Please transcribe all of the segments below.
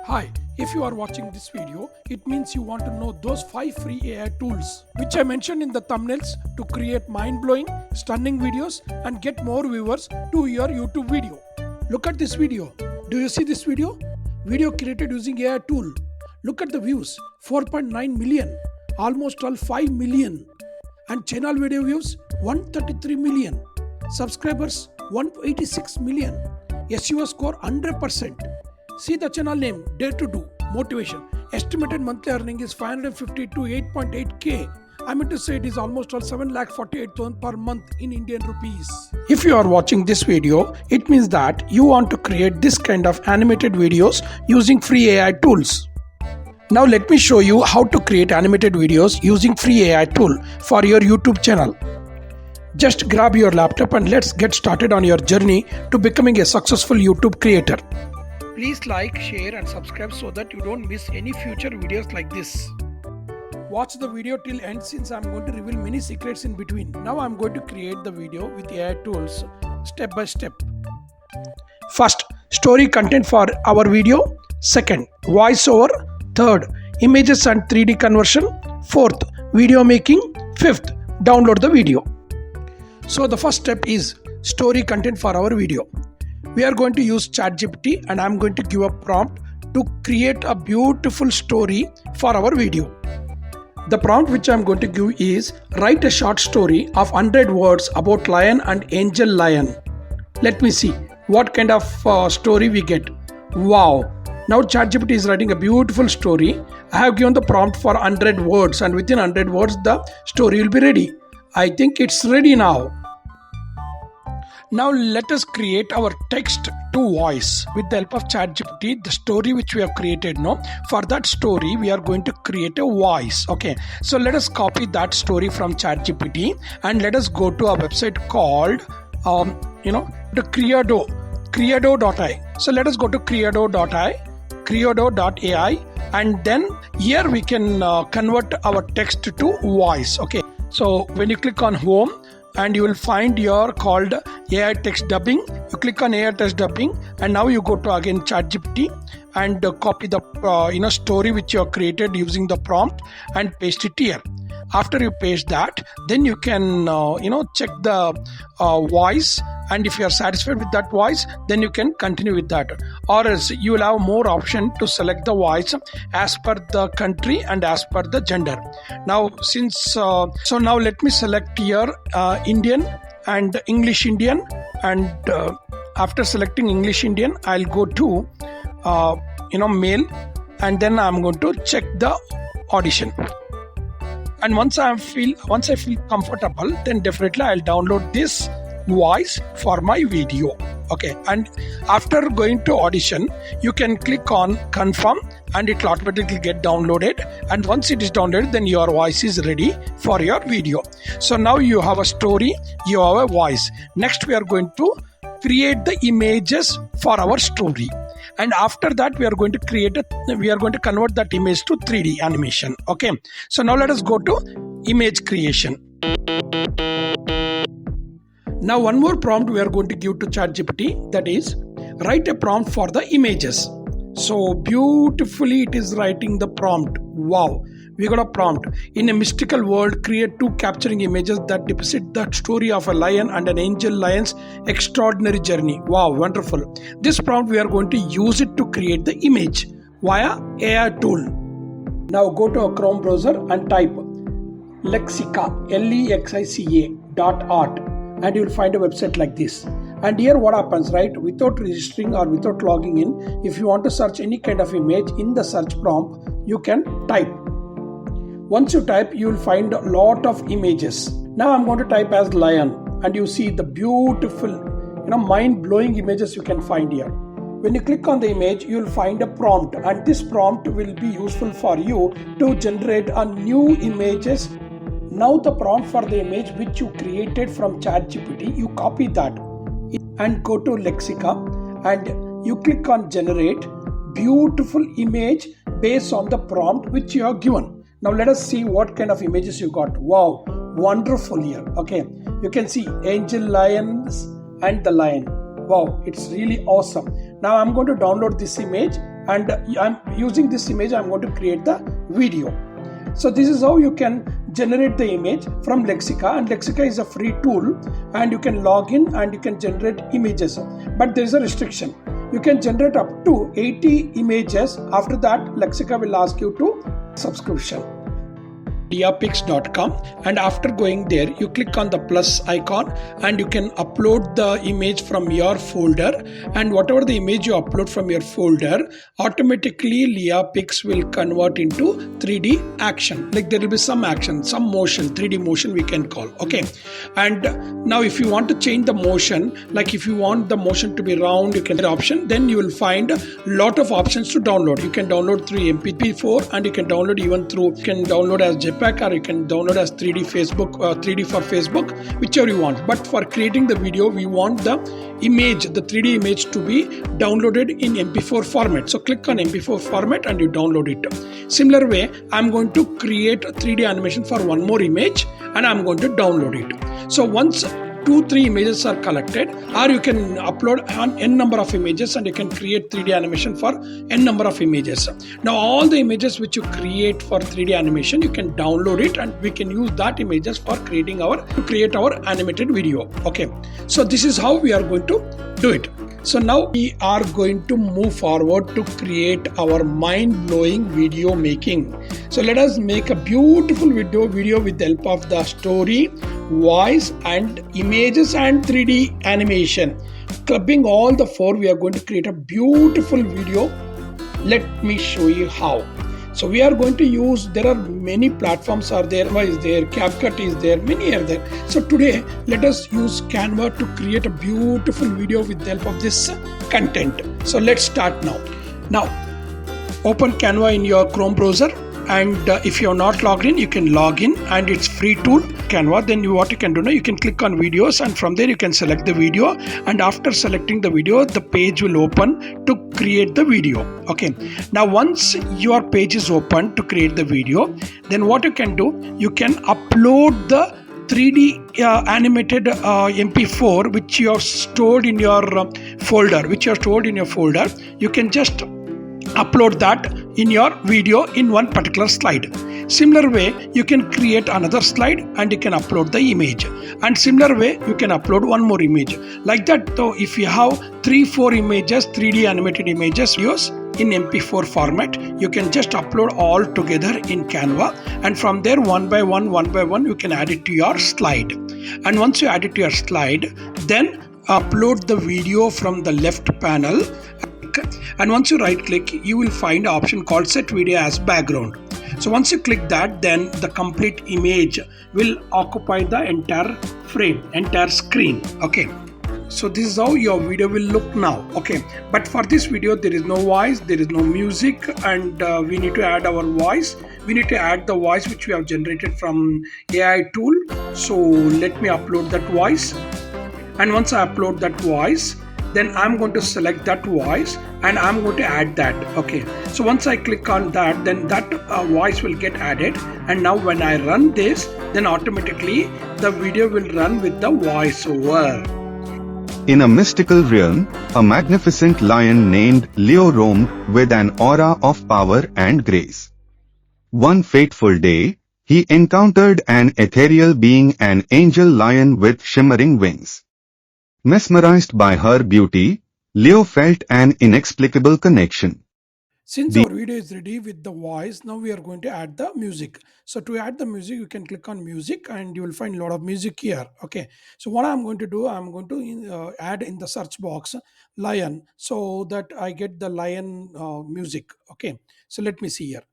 Hi, if you are watching this video, it means you want to know those 5 free AI tools which I mentioned in the thumbnails to create mind-blowing, stunning videos and get more viewers to your YouTube video. Look at this video. Do you see this video? Video created using AI tool. Look at the views, 4.9 million, almost all 5 million. And channel video views, 133 million. Subscribers, 186 million. SEO score 100%. See the channel name, Dare to Do, Motivation. Estimated monthly earning is 550 to 8.8k. I mean to say it is almost all 7,48,000 per month in Indian rupees. If you are watching this video, it means that you want to create this kind of animated videos using free AI tools. Now let me show you how to create animated videos using free AI tool for your YouTube channel. Just grab your laptop and let's get started on your journey to becoming a successful YouTube creator. Please like, share and subscribe so that you don't miss any future videos like this. Watch the video till end since I'm going to reveal many secrets in between. Now I'm going to create the video with AI tools step by step. First, story content for our video. Second, voiceover. Third, images and 3D conversion. Fourth, video making. Fifth, download the video. So the first step is story content for our video. We are going to use ChatGPT and I'm going to give a prompt to create a beautiful story for our video. The prompt which I'm going to give is write a short story of 100 words about lion and angel lion. Let me see what kind of story we get. Wow! Now ChatGPT is writing a beautiful story. I have given the prompt for 100 words and within 100 words the story will be ready. I think it's ready now. Now let us create our text to voice with the help of ChatGPT, the story which we have created. No, for that story we are going to create a voice. Okay, so let us copy that story from ChatGPT and let us go to a website called the Creado.ai. So let us go to Creado.ai and then here we can convert our text to voice. Okay, so when you click on home and you will find your called AI text dubbing. You click on AI text dubbing and now you go to again ChatGPT and copy the story which you have created using the prompt and paste it here. After you paste that, then you can check the voice, and if you are satisfied with that voice, then you can continue with that, or else you will have more option to select the voice as per the country and as per the gender. Now now let me select here Indian and English Indian, and after selecting English Indian I'll go to male, and then I'm going to check the audition. And once I feel comfortable, then definitely I'll download this voice for my video. Okay, and after going to audition, you can click on confirm and it will automatically get downloaded. And once it is downloaded, then your voice is ready for your video. So now you have a story, you have a voice. Next we are going to create the images for our story. And after that we are going to convert that image to 3D animation. Okay, so now let us go to image creation. Now one more prompt we are going to give to ChatGPT, that is write a prompt for the images. So beautifully it is writing the prompt. Wow, we got a prompt. In a mystical world, create 2 capturing images that depict the story of a lion and an angel lion's extraordinary journey. Wow, wonderful. This prompt we are going to use it to create the image via AI tool. Now go to a Chrome browser and type Lexica, Lexica.art, and you will find a website like this. And here what happens, right, without registering or without logging in, if you want to search any kind of image in the search prompt, you can type. Once you type, you will find a lot of images. Now I'm going to type as lion, and you see the beautiful, mind-blowing images you can find here. When you click on the image, you will find a prompt, and this prompt will be useful for you to generate a new images. Now the prompt for the image which you created from ChatGPT, you copy that and go to Lexica and you click on generate beautiful image based on the prompt which you have given. Now let us see what kind of images you got. Wow, wonderful here. Okay, you can see angel lions and the lion. Wow, it's really awesome. Now I'm going to download this image and I'm using this image. I'm going to create the video. So this is how you can generate the image from Lexica, and Lexica is a free tool and you can log in and you can generate images, but there is a restriction. You can generate up to 80 images. After that, Lexica will ask you to subscription. Diapix.com, and after going there you click on the plus icon and you can upload the image from your folder, and whatever the image you upload from your folder, automatically Liapix will convert into 3D action. Like there will be some action, some motion, 3D motion we can call. Okay, and now if you want to change the motion, like if you want the motion to be round, you can option, then you will find a lot of options to download. You can download through MP4 and you can download even through, you can download as JPEG, or you can download as 3D Facebook, 3D for Facebook, whichever you want. But for creating the video, we want the image, the 3D image to be downloaded in MP4 format. So click on MP4 format and you download it. Similar way, I'm going to create a 3D animation for one more image and I'm going to download it. So once 2-3 images are collected, or you can upload on n number of images and you can create 3D animation for n number of images. Now all the images which you create for 3D animation, you can download it and we can use that images for create our animated video. Okay, so this is how we are going to do it. So now we are going to move forward to create our mind-blowing video making. So let us make a beautiful video with the help of the story, voice and images and 3D animation. Clubbing all the four, we are going to create a beautiful video. Let me show you how. So we are going to use, there are many platforms are there, Canva is there, CapCut is there, many are there. So today let us use Canva to create a beautiful video with the help of this content. So let's start now. Now open Canva in your Chrome browser, and if you are not logged in, you can log in, and it's free tool Canva. Then what you can do now, you can click on videos and from there you can select the video, and after selecting the video, the page will open to create the video. Okay, now once your page is open to create the video, then what you can do, you can upload the 3D animated MP4 which you have stored in your folder, you can just upload that in your video in one particular slide. Similar way, you can create another slide and you can upload the image, and similar way you can upload one more image. Like that, though, if you have 3-4 images, 3D animated images videos in MP4 format, you can just upload all together in Canva, and from there one by one you can add it to your slide. And once you add it to your slide, then upload the video from the left panel, and once you right click, you will find an option called set video as background. So once you click that, then the complete image will occupy the entire frame, entire screen. Okay, so this is how your video will look now. Okay, but for this video there is no voice, there is no music, and we need to add our voice. We need to add the voice which we have generated from AI tool. So let me upload that voice, and once I upload that voice, then I'm going to select that voice and I'm going to add that. Okay, so once I click on that, then that voice will get added, and now when I run this, then automatically the video will run with the voiceover. In a mystical realm, a magnificent lion named Leo roamed with an aura of power and grace. One fateful day, he encountered an ethereal being, an angel lion with shimmering wings. Mesmerized by her beauty, Leo felt an inexplicable connection. Since our video is ready with the voice, now we are going to add the music. So to add the music, you can click on music and you will find a lot of music here. Okay, so what I'm going to do, I'm going to add in the search box lion, so that I get the lion music. Okay, so let me see here.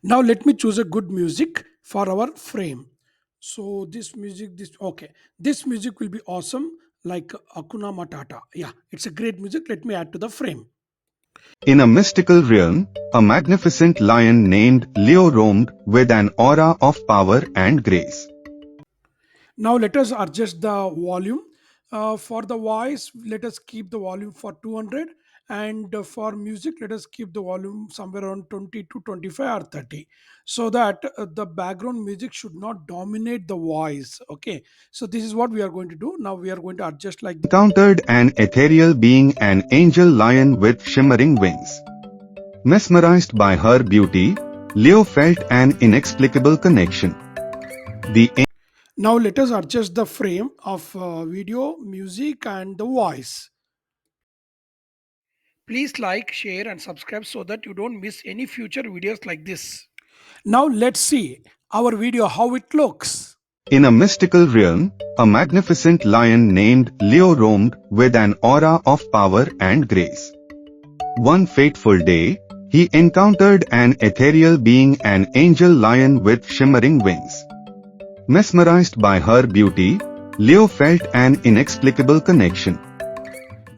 Now let me choose a good music for our frame. So this music, this music will be awesome, like Akuna Matata. Yeah, it's a great music. Let me add to the frame. In a mystical realm, a magnificent lion named Leo roamed with an aura of power and grace. Now let us adjust the volume. For the voice, let us keep the volume for 200, And for music, let us keep the volume somewhere around 20 to 25 or 30, so that the background music should not dominate the voice. Okay, so this is what we are going to do. Now we are going to adjust like Encountered an ethereal being, an angel lion with shimmering wings. Mesmerized by her beauty, Leo felt an inexplicable connection. The now let us adjust the frame of video, music and the voice. Please like, share and subscribe so that you don't miss any future videos like this. Now let's see our video how it looks. In a mystical realm, a magnificent lion named Leo roamed with an aura of power and grace. One fateful day, he encountered an ethereal being, an angel lion with shimmering wings. Mesmerized by her beauty, Leo felt an inexplicable connection.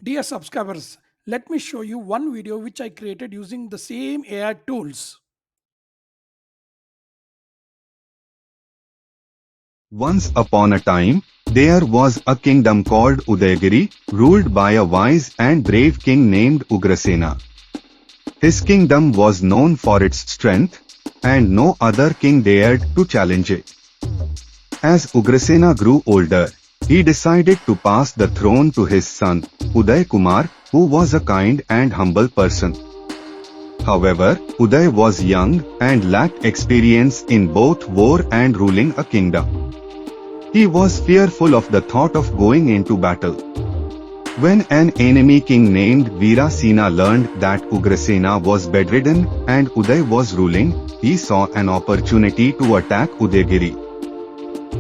Dear subscribers, let me show you one video which I created using the same AI tools. Once upon a time, there was a kingdom called Udayagiri, ruled by a wise and brave king named Ugrasena. His kingdom was known for its strength, and no other king dared to challenge it. As Ugrasena grew older, he decided to pass the throne to his son, Uday Kumar, who was a kind and humble person. However, Uday was young and lacked experience in both war and ruling a kingdom. He was fearful of the thought of going into battle. When an enemy king named Veerasena learned that Ugrasena was bedridden and Uday was ruling, he saw an opportunity to attack Udayagiri.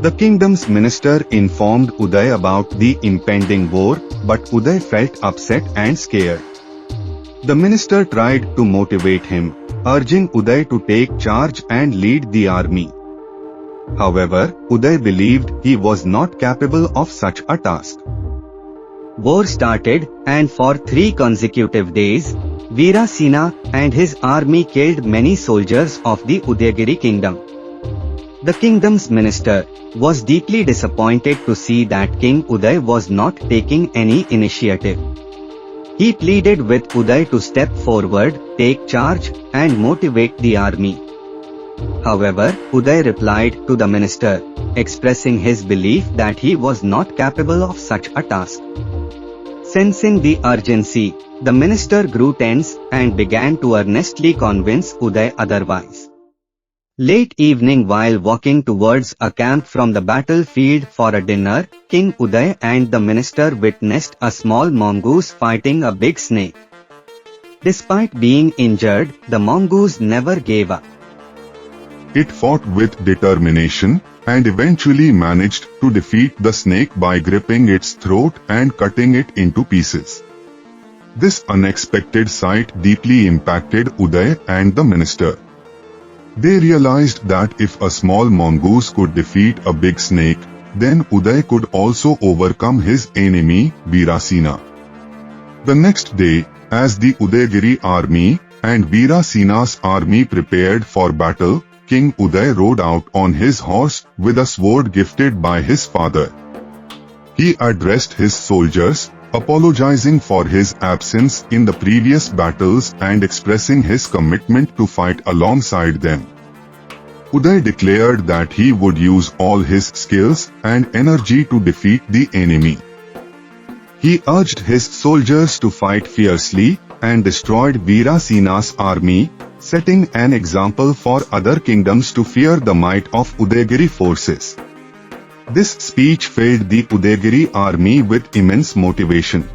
The kingdom's minister informed Uday about the impending war, but Uday felt upset and scared. The minister tried to motivate him, urging Uday to take charge and lead the army. However, Uday believed he was not capable of such a task. War started, and for 3 consecutive days, Veerasena and his army killed many soldiers of the Udayagiri kingdom. The kingdom's minister was deeply disappointed to see that King Uday was not taking any initiative. He pleaded with Uday to step forward, take charge, and motivate the army. However, Uday replied to the minister, expressing his belief that he was not capable of such a task. Sensing the urgency, the minister grew tense and began to earnestly convince Uday otherwise. Late evening, while walking towards a camp from the battlefield for a dinner, King Uday and the minister witnessed a small mongoose fighting a big snake. Despite being injured, the mongoose never gave up. It fought with determination and eventually managed to defeat the snake by gripping its throat and cutting it into pieces. This unexpected sight deeply impacted Uday and the minister. They realized that if a small mongoose could defeat a big snake, then Uday could also overcome his enemy, Veerasena. The next day, as the Udayagiri army and Veerasena's army prepared for battle, King Uday rode out on his horse with a sword gifted by his father. He addressed his soldiers, apologizing for his absence in the previous battles and expressing his commitment to fight alongside them. Uday declared that he would use all his skills and energy to defeat the enemy. He urged his soldiers to fight fiercely and destroyed Veerasena's army, setting an example for other kingdoms to fear the might of Udayagiri forces. This speech filled the Udayagiri army with immense motivation.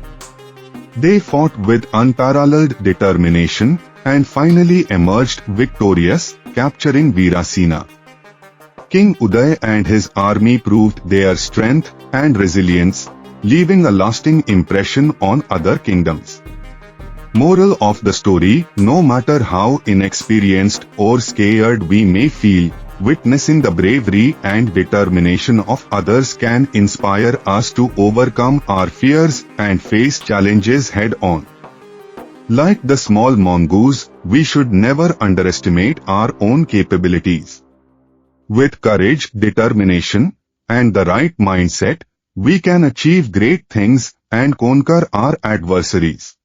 They fought with unparalleled determination and finally emerged victorious, capturing Veerasena. King Uday and his army proved their strength and resilience, leaving a lasting impression on other kingdoms. Moral of the story: no matter how inexperienced or scared we may feel, witnessing the bravery and determination of others can inspire us to overcome our fears and face challenges head-on. Like the small mongoose, we should never underestimate our own capabilities. With courage, determination, and the right mindset, we can achieve great things and conquer our adversaries.